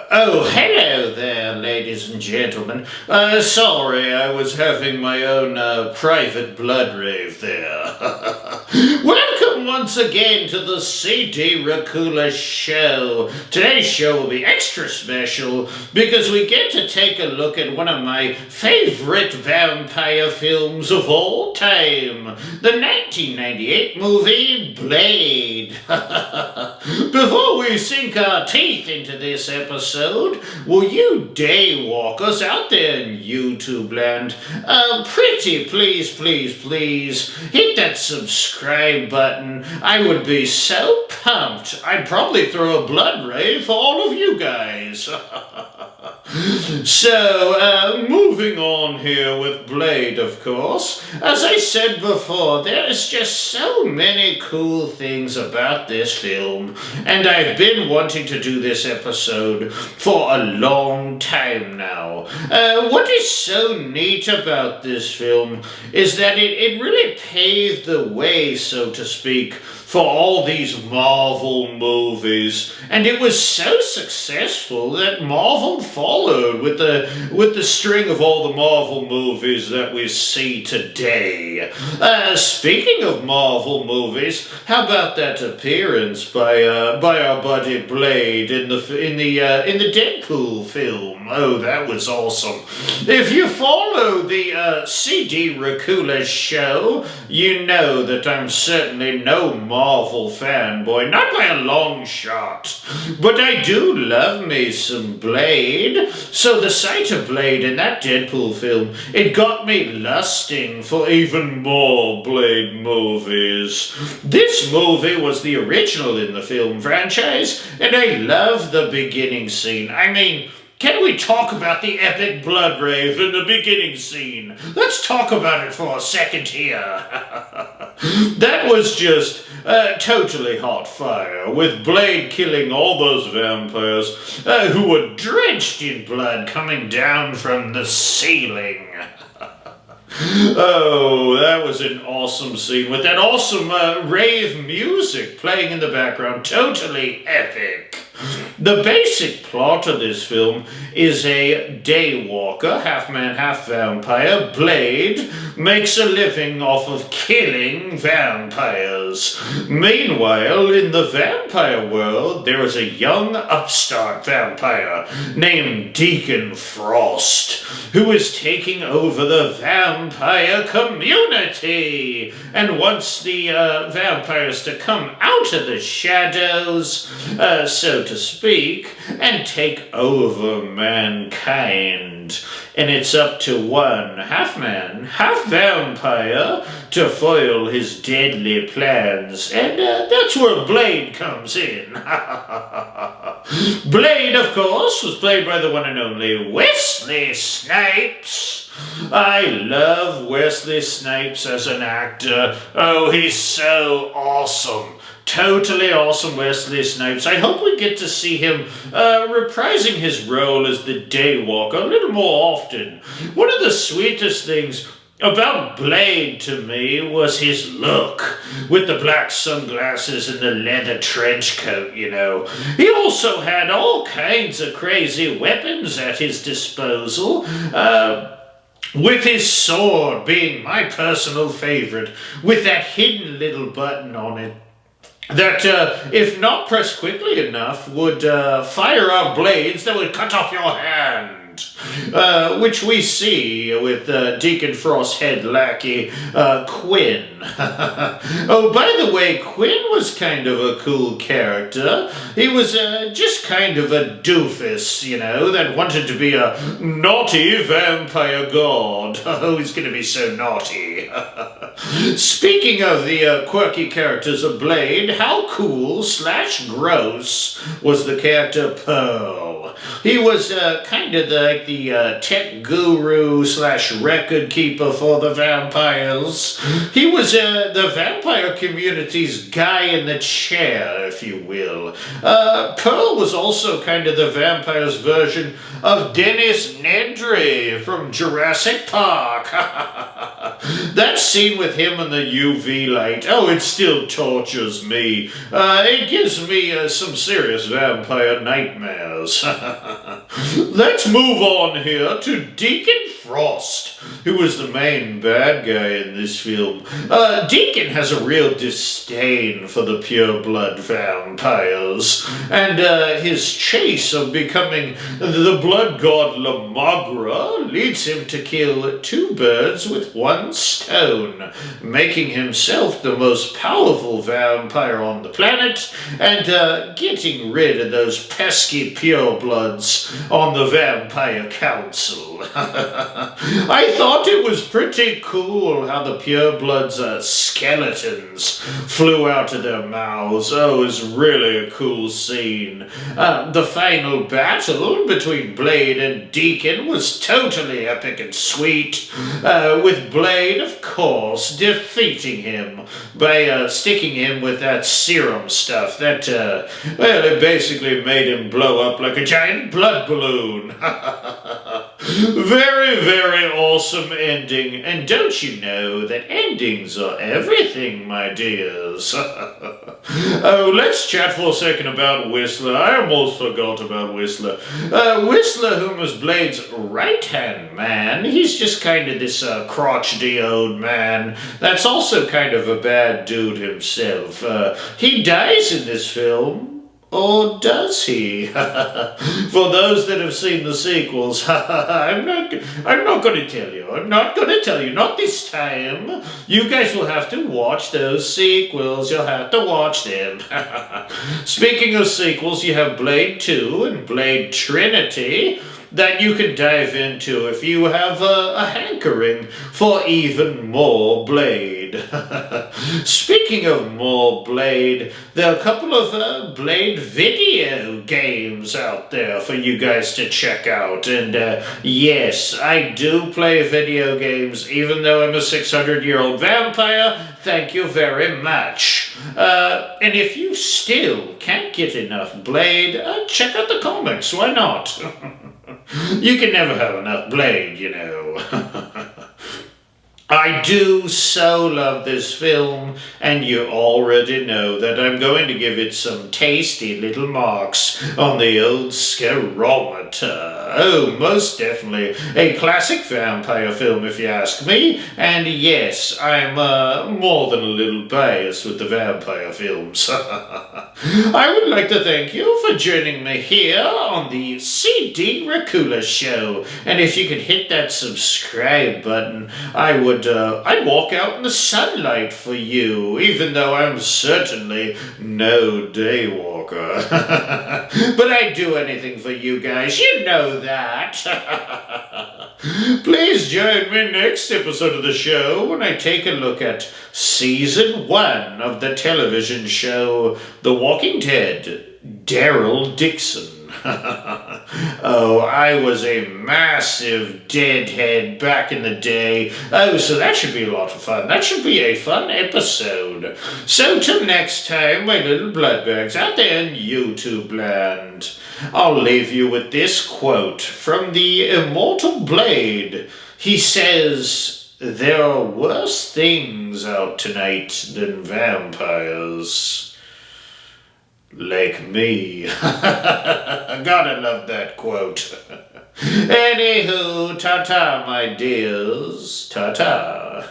Oh, hello there, ladies and gentlemen. Sorry, I was having my own private blood rave there. Welcome once again to the CD Racoola show. Today's show will be extra special because we get to take a look at one of my favorite vampire films of all time, the 1998 movie Blade. Before we sink our teeth into this episode, will you daywalkers out there in YouTube land, pretty please hit that subscribe button. I would be so pumped. I'd probably throw a blood rave for all of you guys. So, moving on here with Blade, of course. As I said before, there is just so many cool things about this film, and I've been wanting to do this episode for a long time now. What is so neat about this film is that it really paved the way, so to speak, for all these Marvel movies, and it was so successful that Marvel followed with the string of all the Marvel movies that we see today. Speaking of Marvel movies, how about that appearance by our buddy Blade in the Deadpool film? Oh, that was awesome. If you follow the CD Racoola show, you know that I'm certainly no Marvel fanboy, not by a long shot. But I do love me some Blade, so the sight of Blade in that Deadpool film, it got me lusting for even more Blade movies. This movie was the original in the film franchise, and I love the beginning scene. I mean, can we talk about the epic blood rave in the beginning scene? Let's talk about it for a second here. That was just totally hot fire, with Blade killing all those vampires who were drenched in blood coming down from the ceiling. Oh, that was an awesome scene with that awesome rave music playing in the background. Totally epic. The basic plot of this film is a daywalker, half-man, half-vampire, Blade, makes a living off of killing vampires. Meanwhile, in the vampire world, there is a young upstart vampire named Deacon Frost, who is taking over the vampire community and wants the vampires to come out of the shadows, so to speak, and take over mankind. And it's up to one half-man, half-vampire to foil his deadly plans, and that's where Blade comes in. Blade, of course, was played by the one and only Wesley Snipes. I love Wesley Snipes as an actor. Oh, he's so awesome. Totally awesome Wesley Snipes. I hope we get to see him reprising his role as the Daywalker a little more often. One of the sweetest things about Blade to me was his look, with the black sunglasses and the leather trench coat, you know. He also had all kinds of crazy weapons at his disposal, with his sword being my personal favorite, with that hidden little button on it that, if not pressed quickly enough, would fire out blades that would cut off your hand. Which we see with Deacon Frost's head lackey, Quinn. Oh, by the way, Quinn was kind of a cool character. He was just kind of a doofus, you know, that wanted to be a naughty vampire god. Oh, he's going to be so naughty. Speaking of the quirky characters of Blade, how cool / gross was the character Pearl? He was kind of like the tech guru slash record keeper for the vampires. He was the vampire community's guy in the chair, if you will. Pearl was also kind of the vampire's version of Dennis Nedry from Jurassic Park. That scene with him in the UV light, oh, it still tortures me. It gives me some serious vampire nightmares. Let's move on here to Deacon Frost, who was the main bad guy in this film. Deacon has a real disdain for the pureblood vampires, and his chase of becoming the blood god Lamagra leads him to kill two birds with one stone, making himself the most powerful vampire on the planet, and getting rid of those pesky purebloods on the Vampire Council. I thought it was pretty cool how the purebloods' skeletons flew out of their mouths. Oh, it was really a cool scene. The final battle between Blade and Deacon was totally epic and sweet, with Blade, of course, defeating him by sticking him with that serum stuff that, well, it basically made him blow up like a giant blood balloon. Very, very awesome ending, and don't you know that endings are everything, my dears? Oh, let's chat for a second about Whistler. I almost forgot about Whistler. Whistler, whom was Blade's right-hand man, he's just kind of this crotchety old man that's also kind of a bad dude himself. He dies in this film. Or does he? For those that have seen the sequels, I'm not going to tell you. I'm not going to tell you. Not this time. You guys will have to watch those sequels. You'll have to watch them. Speaking of sequels, you have Blade 2 and Blade Trinity that you can dive into if you have a hankering for even more Blade. Speaking of more Blade, there are a couple of Blade video games out there for you guys to check out. And yes, I do play video games, even though I'm a 600-year-old vampire. Thank you very much. And if you still can't get enough Blade, check out the comics. Why not? You can never have enough Blade, you know. I do so love this film, and you already know that I'm going to give it some tasty little marks on the old scarometer. Oh, most definitely a classic vampire film, if you ask me, and yes, I'm more than a little biased with the vampire films. I would like to thank you for joining me here on the CD Racoola show, and if you could hit that subscribe button, I'd walk out in the sunlight for you, even though I'm certainly no daywalker. But I'd do anything for you guys, you know that. Please join me next episode of the show when I take a look at Season 1 of the television show The Walking Dead, Daryl Dixon. Oh, I was a massive deadhead back in the day. Oh, so that should be a lot of fun. That should be a fun episode. So till next time, my little bloodbags out there in YouTube land, I'll leave you with this quote from the immortal Blade. He says, "There are worse things out tonight than vampires." Like me. Gotta love that quote. Anywho, ta-ta, my dears. Ta-ta.